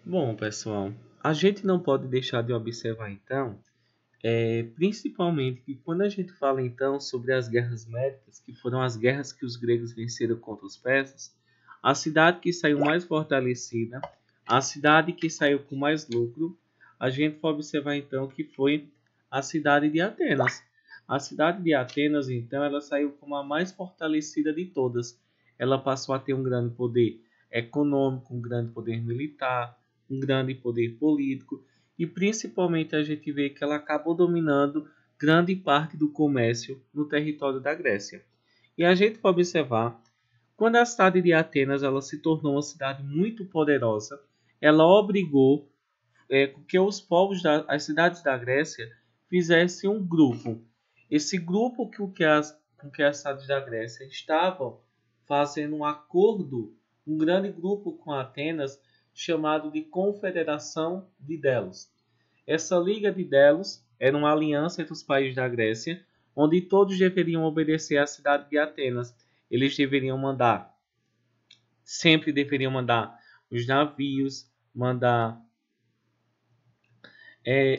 Bom, pessoal, a gente não pode deixar de observar então, principalmente que quando a gente fala então sobre as guerras médicas, que foram as guerras que os gregos venceram contra os persas, a cidade que saiu mais fortalecida, a cidade que saiu com mais lucro, a gente pode observar então que foi a cidade de Atenas. A cidade de Atenas, então, ela saiu como a mais fortalecida de todas. Ela passou a ter um grande poder econômico, um grande poder militar, um grande poder político e principalmente a gente vê que ela acabou dominando grande parte do comércio no território da Grécia. E a gente pode observar, quando a cidade de Atenas ela se tornou uma cidade muito poderosa, ela obrigou que os povos das cidades da Grécia fizessem um grupo. Esse grupo com que as cidades da Grécia estavam fazendo um acordo, um grande grupo com Atenas, chamado de Confederação de Delos. Essa Liga de Delos era uma aliança entre os países da Grécia, onde todos deveriam obedecer à cidade de Atenas. Eles sempre deveriam mandar os navios,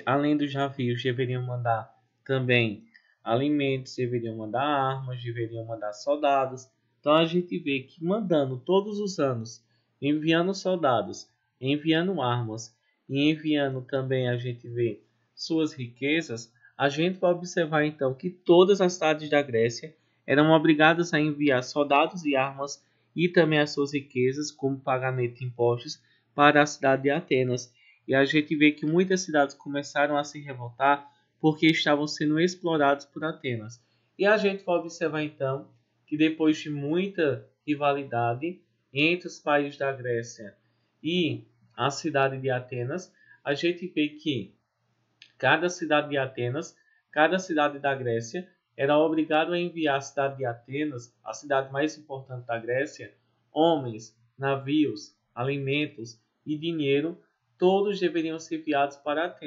além dos navios, deveriam mandar também alimentos, deveriam mandar armas, deveriam mandar soldados. Então a gente vê que mandando todos os anos, enviando soldados, enviando armas e enviando também a gente vê suas riquezas, a gente vai observar então que todas as cidades da Grécia eram obrigadas a enviar soldados e armas e também as suas riquezas como pagamento de impostos para a cidade de Atenas. E a gente vê que muitas cidades começaram a se revoltar porque estavam sendo explorados por Atenas. E a gente pode observar então que depois de muita rivalidade entre os países da Grécia e a cidade de Atenas, a gente vê que cada cidade de Atenas, cada cidade da Grécia, era obrigado a enviar à cidade de Atenas, a cidade mais importante da Grécia, homens, navios, alimentos e dinheiro, todos deveriam ser enviados para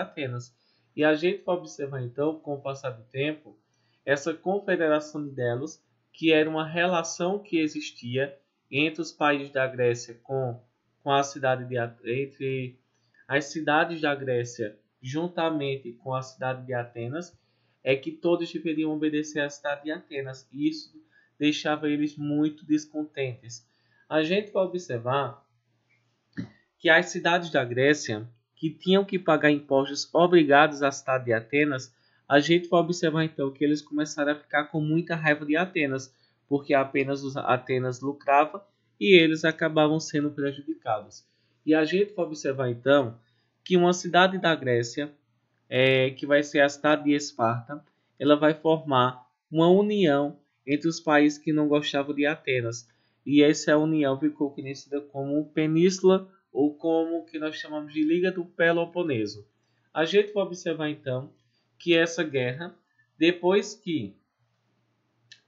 Atenas. E a gente vai observar então, com o passar do tempo, essa confederação de Delos, que era uma relação que existia entre os países da Grécia com a cidade de entre as cidades da Grécia juntamente com a cidade de Atenas, é que todos deveriam obedecer à cidade de Atenas. E isso deixava eles muito descontentes. A gente vai observar que as cidades da Grécia, que tinham que pagar impostos obrigados à cidade de Atenas, a gente vai observar então que eles começaram a ficar com muita raiva de Atenas, porque apenas Atenas lucrava e eles acabavam sendo prejudicados. E a gente vai observar então que uma cidade da Grécia, que vai ser a cidade de Esparta, ela vai formar uma união entre os países que não gostavam de Atenas. E essa união ficou conhecida como Península ou como que nós chamamos de Liga do Peloponeso. A gente vai observar então que essa guerra, depois que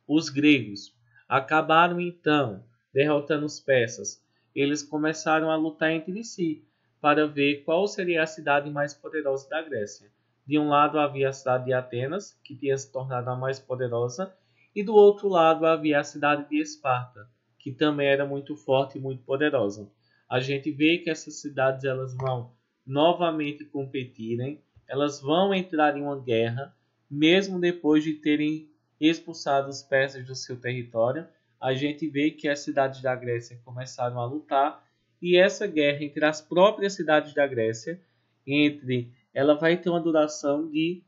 os gregos acabaram então derrotando os persas, eles começaram a lutar entre si para ver qual seria a cidade mais poderosa da Grécia. De um lado havia a cidade de Atenas, que tinha se tornado a mais poderosa, e do outro lado havia a cidade de Esparta, que também era muito forte e muito poderosa. A gente vê que essas cidades elas vão novamente competirem, elas vão entrar em uma guerra, mesmo depois de terem expulsado os persas do seu território. A gente vê que as cidades da Grécia começaram a lutar e essa guerra entre as próprias cidades da Grécia, ela vai ter uma duração de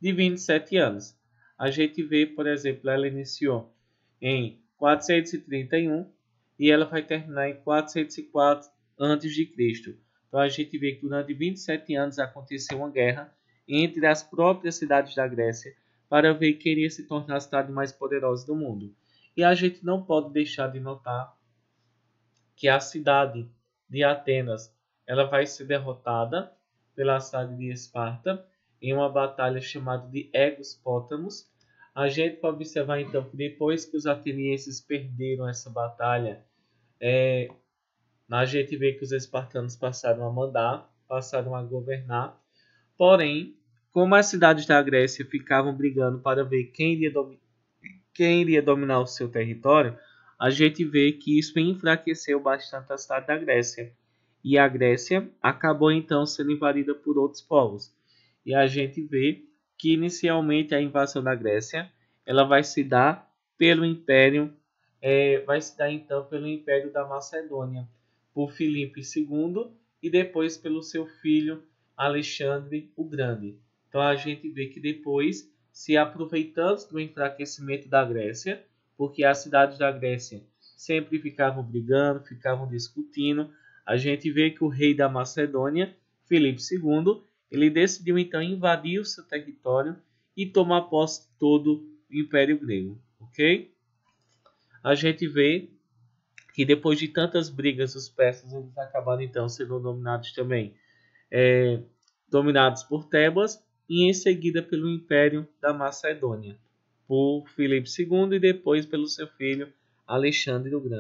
27 anos. A gente vê, por exemplo, ela iniciou em 431 e ela vai terminar em 404 a.C. Então a gente vê que durante 27 anos aconteceu uma guerra entre as próprias cidades da Grécia para ver quem iria se tornar a cidade mais poderosa do mundo. E a gente não pode deixar de notar que a cidade de Atenas ela vai ser derrotada pela cidade de Esparta em uma batalha chamada de Aegospótamos. A gente pode observar então que depois que os atenienses perderam essa batalha, a gente vê que os espartanos passaram a mandar, passaram a governar. Porém, como as cidades da Grécia ficavam brigando para ver quem iria dominar o seu território, a gente vê que isso enfraqueceu bastante a cidade da Grécia. E a Grécia acabou então sendo invadida por outros povos. E a gente vê que inicialmente a invasão da Grécia ela vai se dar pelo Império, vai se dar então pelo Império da Macedônia, por Filipe II e depois pelo seu filho Alexandre o Grande. Então a gente vê que depois, se aproveitando do enfraquecimento da Grécia, porque as cidades da Grécia sempre ficavam brigando, ficavam discutindo, a gente vê que o rei da Macedônia, Filipe II, ele decidiu então invadir o seu território e tomar posse de todo o Império Grego, ok? A gente vê que depois de tantas brigas, os persas eles acabaram então sendo dominados também, dominados por Tebas e em seguida pelo Império da Macedônia, por Filipe II e depois pelo seu filho Alexandre o Grande.